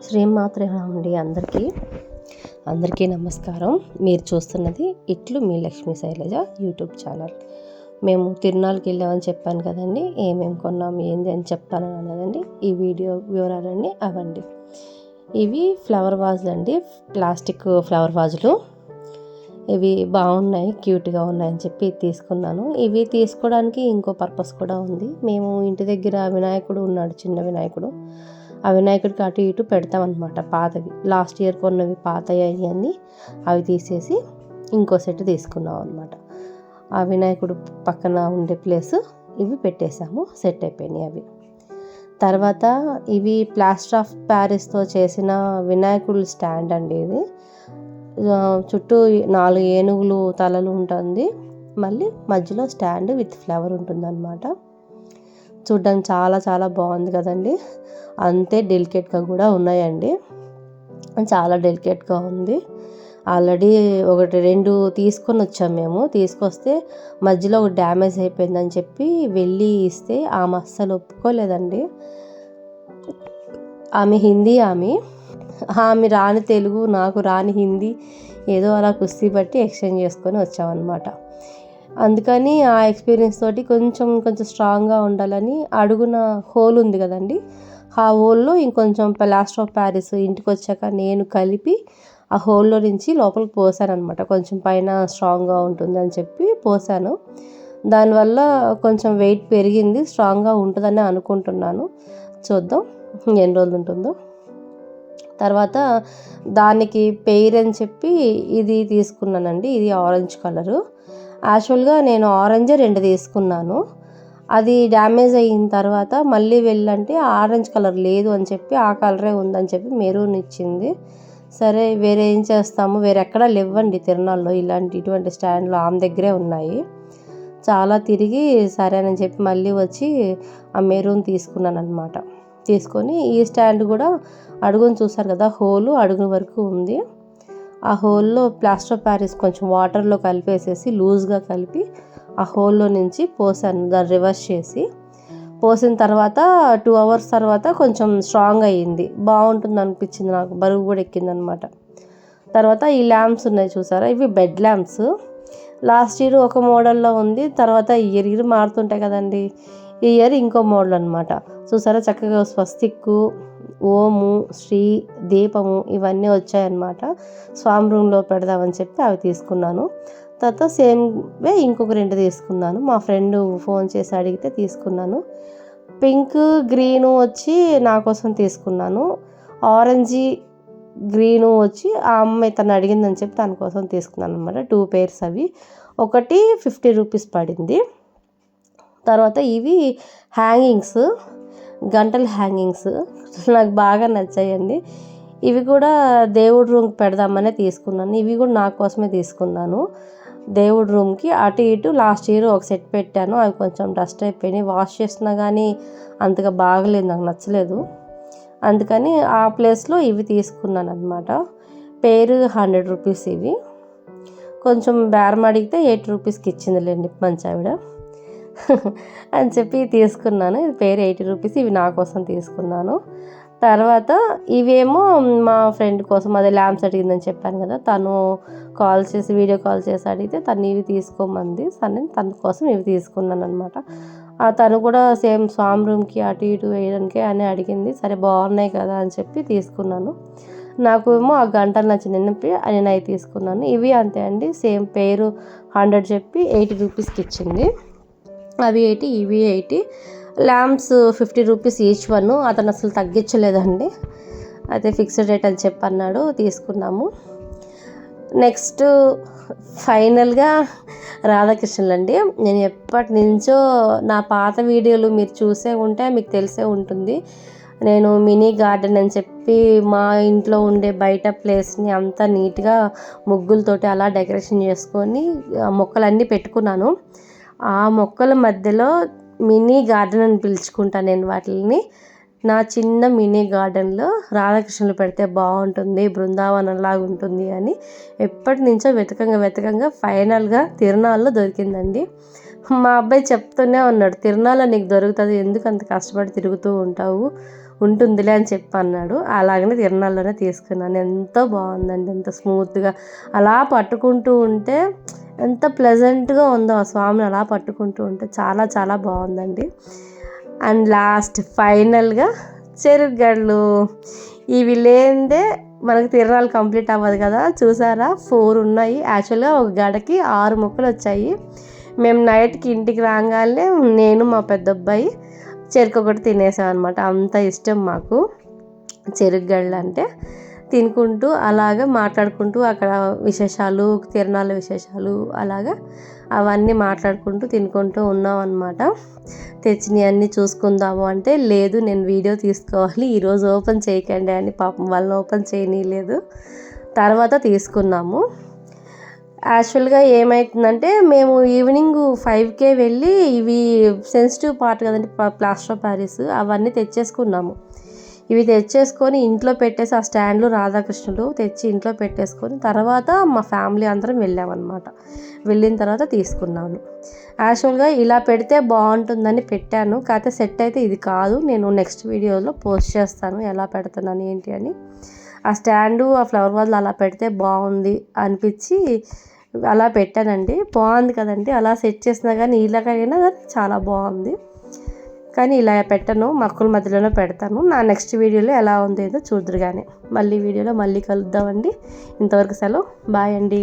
శ్రీమాత్రే అండి అందరికీ నమస్కారం. మీరు చూస్తున్నది ఇట్లు మీ లక్ష్మీ శైలజ యూట్యూబ్ ఛానల్. మేము తిరునాళ్ళకి వెళ్ళామని చెప్పాను కదండి, ఏమేమి కొన్నాము ఏంది అని చెప్తాను కదండి. ఈ వీడియో వివరాలన్నీ అవండి. ఇవి ఫ్లవర్ వాజులు అండి, ప్లాస్టిక్ ఫ్లవర్ వాజులు. ఇవి బాగున్నాయి, క్యూట్గా ఉన్నాయని చెప్పి తీసుకున్నాను. ఇవి తీసుకోవడానికి ఇంకో పర్పస్ కూడా ఉంది. మేము ఇంటి దగ్గర వినాయకుడు ఉన్నాడు, చిన్న వినాయకుడు. ఆ వినాయకుడికి అటు ఇటు పెడతామన్నమాట. పాతవి లాస్ట్ ఇయర్ కొన్నవి పాతవి అన్నీ అవి తీసేసి ఇంకో సెట్ తీసుకున్నాం అనమాట. ఆ వినాయకుడు పక్కన ఉండే ప్లేస్ ఇవి పెట్టేశాము, సెట్ అయిపోయినాయి అవి. తర్వాత ఇవి ప్లాస్టర్ ఆఫ్ ప్యారిస్తో చేసిన వినాయకుడు స్టాండ్ అండి. ఇది చుట్టూ 4 ఏనుగులు తలలు ఉంటుంది, మళ్ళీ మధ్యలో స్టాండ్ విత్ ఫ్లవర్ ఉంటుందన్నమాట. చూడ్డానికి చాలా చాలా బాగుంది కదండి. అంతే డెలికేట్గా కూడా ఉన్నాయండి, చాలా డెలికేట్గా ఉంది. ఆల్రెడీ 1-2 తీసుకొని వచ్చాము మేము. తీసుకొస్తే మధ్యలో ఒక డ్యామేజ్ అయిపోయిందని చెప్పి వెళ్ళి ఇస్తే ఆమె అస్సలు ఒప్పుకోలేదండి. ఆమె హిందీ, ఆమె రాని తెలుగు, నాకు రాని హిందీ, ఏదో అలా కుస్తీ పట్టి ఎక్స్చేంజ్ చేసుకొని వచ్చామన్నమాట. అందుకని ఆ ఎక్స్పీరియన్స్ తోటి కొంచెం స్ట్రాంగ్గా ఉండాలని అడుగున హోల్ ఉంది కదండి, ఆ హోల్లో ఇంకొంచెం ప్లాస్టర్ ఆఫ్ ప్యారిస్ ఇంటికి వచ్చాక నేను కలిపి ఆ హోల్లో నుంచి లోపలికి పోసాను అనమాట. కొంచెం పైన స్ట్రాంగ్గా ఉంటుంది అని చెప్పి పోసాను. దానివల్ల కొంచెం వెయిట్ పెరిగింది, స్ట్రాంగ్గా ఉంటుందని అనుకుంటున్నాను. చూద్దాం ఎన్ని రోజులు ఉంటుందో. తర్వాత దానికి పెయిర్ అని చెప్పి ఇది తీసుకున్నానండి. ఇది ఆరెంజ్ కలరు. యాక్చువల్గా నేను ఆరెంజే 2 తీసుకున్నాను. అది డ్యామేజ్ అయిన తర్వాత మళ్ళీ వెళ్ళంటే ఆరెంజ్ కలర్ లేదు అని చెప్పి ఆ కలరే ఉందని చెప్పి మెరూన్ ఇచ్చింది. సరే వేరే ఏం చేస్తాము, వేరే ఎక్కడా లేవండి తిరునాళ్ళలో ఇటువంటి స్టాండ్లు, ఆమె దగ్గరే ఉన్నాయి. చాలా తిరిగి సరేనని చెప్పి మళ్ళీ వచ్చి ఆ మెరూన్ తీసుకున్నాను అనమాట. తీసుకొని ఈ స్టాండ్ కూడా అడుగుని చూసారు కదా, హోలు అడుగు వరకు ఉంది. ఆ హోల్లో ప్లాస్టర్ ఆఫ్ ప్యారిస్ కొంచెం వాటర్లో కలిపేసేసి లూజ్గా కలిపి ఆ హోల్లో నుంచి పోసాను. దాన్ని రివర్స్ చేసి పోసిన తర్వాత 2 hours తర్వాత కొంచెం స్ట్రాంగ్ అయ్యింది, బాగుంటుంది అనిపించింది నాకు, బరువు కూడా ఎక్కిందనమాట. తర్వాత ఈ ల్యాంప్స్ ఉన్నాయి చూసారా, ఇవి బెడ్ ల్యాంప్స్. లాస్ట్ ఇయర్ ఒక మోడల్లో ఉంది, తర్వాత ఇయర్ మారుతుంటాయి కదండి. ఈ ఇయర్ ఇంకో మోడల్ అనమాట. చూసారా చక్కగా స్వస్తిక్కు, ఓము, శ్రీ, దీపము ఇవన్నీ వచ్చాయన్నమాట. స్వామి రూమ్లో పెడదామని చెప్పి అవి తీసుకున్నాను. తర్వాత సేమ్వే ఇంకొక 2 తీసుకున్నాను. మా ఫ్రెండ్ ఫోన్ చేసి అడిగితే తీసుకున్నాను. పింక్ గ్రీను వచ్చి నా కోసం తీసుకున్నాను. ఆరెంజీ గ్రీను వచ్చి ఆ అమ్మాయి తను అడిగిందని చెప్పి తన కోసం తీసుకున్నాను అనమాట. 2 pairs అవి. ఒకటి 50 rupees పడింది. తర్వాత ఇవి హ్యాంగింగ్స్, గంటల హ్యాంగింగ్స్ నాకు బాగా నచ్చాయండి. ఇవి కూడా దేవుడి రూమ్కి పెడదామనే తీసుకున్నాను. ఇవి కూడా నా కోసమే తీసుకున్నాను. దేవుడి రూమ్కి అటు ఇటు లాస్ట్ ఇయర్ ఒక సెట్ పెట్టాను, అవి కొంచెం డస్ట్ అయిపోయినాయి. వాష్ చేసినా కానీ అంతగా బాగలేదు, నాకు నచ్చలేదు. అందుకని ఆ ప్లేస్లో ఇవి తీసుకున్నాను అనమాట. పేరు 100 rupees. ఇవి కొంచెం బేరం అడిగితే 8 rupeesకి ఇచ్చిందిలేండి మంచి ఆవిడ అని చెప్పి తీసుకున్నాను. ఇది పేరు 80 rupees. ఇవి నా కోసం తీసుకున్నాను. తర్వాత ఇవేమో మా ఫ్రెండ్ కోసం, అదే ల్యాంప్స్ అడిగిందని చెప్పాను కదా, తను వీడియో కాల్ చేసి అడిగితే తను ఇవి తీసుకోమంది. సరే తన కోసం ఇవి తీసుకున్నాను అనమాట. తను కూడా సేమ్ స్వామి రూమ్కి అటు ఇటు వేయడానికి అని అడిగింది. సరే బాగున్నాయి కదా అని చెప్పి తీసుకున్నాను. నాకు ఏమో ఆ గంటలు నచ్చింది, నేను అవి తీసుకున్నాను. ఇవి అంతే అండి, సేమ్ పేరు 100 చెప్పి 80 rupeesకి ఇచ్చింది. అవి 80, ఇవి 80. Lamps 50 rupees each one. అతను అసలు తగ్గించలేదండి, అయితే ఫిక్స్డ్ రేట్ అని చెప్పి అన్నాడు, తీసుకున్నాము. నెక్స్ట్ ఫైనల్గా రాధాకృష్ణులు అండి. నేను ఎప్పటి నుంచో నా పాత వీడియోలు మీరు చూసే ఉంటే మీకు తెలిసే ఉంటుంది. నేను మినీ గార్డెన్ అని చెప్పి మా ఇంట్లో ఉండే బయట ప్లేస్ని అంతా నీట్గా ముగ్గులతోటి అలా డెకరేషన్ చేసుకొని మొక్కలన్నీ పెట్టుకున్నాను. ఆ మొక్కల మధ్యలో మినీ గార్డెన్ అని పిలుచుకుంటాను నేను వాటిని. నా చిన్న మినీ గార్డెన్లో రాధాకృష్ణులు పెడితే బాగుంటుంది, బృందావనంలాగా ఉంటుంది అని ఎప్పటి నుంచో వెతకంగా ఫైనల్గా తిరునాళ్ళలో దొరికిందండి. మా అబ్బాయి చెప్తూనే ఉన్నాడు, తిరునాళ్ళలో నీకు దొరుకుతుంది, ఎందుకు అంత కష్టపడి తిరుగుతూ ఉంటావు, ఉంటుందిలే అని చెప్పి అన్నాడు. అలాగనే తిరునాళ్ళలోనే తీసుకున్నాను. ఎంతో బాగుందండి, ఎంత స్మూత్గా అలా పట్టుకుంటూ ఉంటే ఎంత ప్లెజెంట్గా ఉందో ఆ స్వామిని అలా పట్టుకుంటూ ఉంటే చాలా చాలా బాగుందండి. అండ్ లాస్ట్ ఫైనల్గా చెరుకు గడలు. ఇవి లేనిదే మనకు తిరునాళ్ళు కంప్లీట్ అవ్వదు కదా. చూసారా 4 ఉన్నాయి. యాక్చువల్గా ఒక గడకి 6 ముక్కలు వచ్చాయి. మేము నైట్కి ఇంటికి రాగానే నేను మా పెద్ద అబ్బాయి చెరుకు ఒకటి తినేసాం అనమాట. అంత ఇష్టం మాకు చెరుకు గడలు అంటే. తినుకుంటూ అలాగా మాట్లాడుకుంటూ అక్కడ విశేషాలు, తిరునాళ్ళ విశేషాలు అలాగా అవన్నీ మాట్లాడుకుంటూ తినుకుంటూ ఉన్నాం అనమాట. తెచ్చినవి అన్నీ చూసుకుందాము అంటే లేదు నేను వీడియో తీసుకోవాలి, ఈరోజు ఓపెన్ చేయకండి అని పాపం వాళ్ళని ఓపెన్ చేయనీయలేదు. తర్వాత తీసుకున్నాము. యాక్చువల్గా ఏమవుతుందంటే మేము ఈవినింగ్ 5కే వెళ్ళి ఇవి సెన్సిటివ్ పార్ట్ కదండి ప్లాస్టర్ ఆఫ్ ప్యారిస్ అవన్నీ తెచ్చేసుకున్నాము. ఇవి తెచ్చేసుకొని ఇంట్లో పెట్టేసి ఆ స్టాండ్లు రాధాకృష్ణులు తెచ్చి ఇంట్లో పెట్టేసుకొని తర్వాత మా ఫ్యామిలీ అందరం వెళ్ళామన్నమాట. వెళ్ళిన తర్వాత తీసుకున్నాను. యాక్చువల్గా ఇలా పెడితే బాగుంటుందని పెట్టాను, కాకపోతే సెట్ అయితే ఇది కాదు. నేను నెక్స్ట్ వీడియోలో పోస్ట్ చేస్తాను ఎలా పెడుతున్నాను ఏంటి అని. ఆ స్టాండు ఆ ఫ్లవర్ వాజ్లో అలా పెడితే బాగుంది అనిపించి అలా పెట్టానండి. బాగుంది కదండి, అలా సెట్ చేసినా కానీ ఇలాగైనా చాలా బాగుంది. కానీ ఇలా పెట్టను, మక్కుల మధ్యలోనే పెడతాను. నా నెక్స్ట్ వీడియోలో ఎలా ఉందో ఏదో చూద్దరు కానీ. మళ్ళీ వీడియోలో మళ్ళీ కలుద్దామండి. ఇంతవరకు సెలవు, బాయ్ అండి.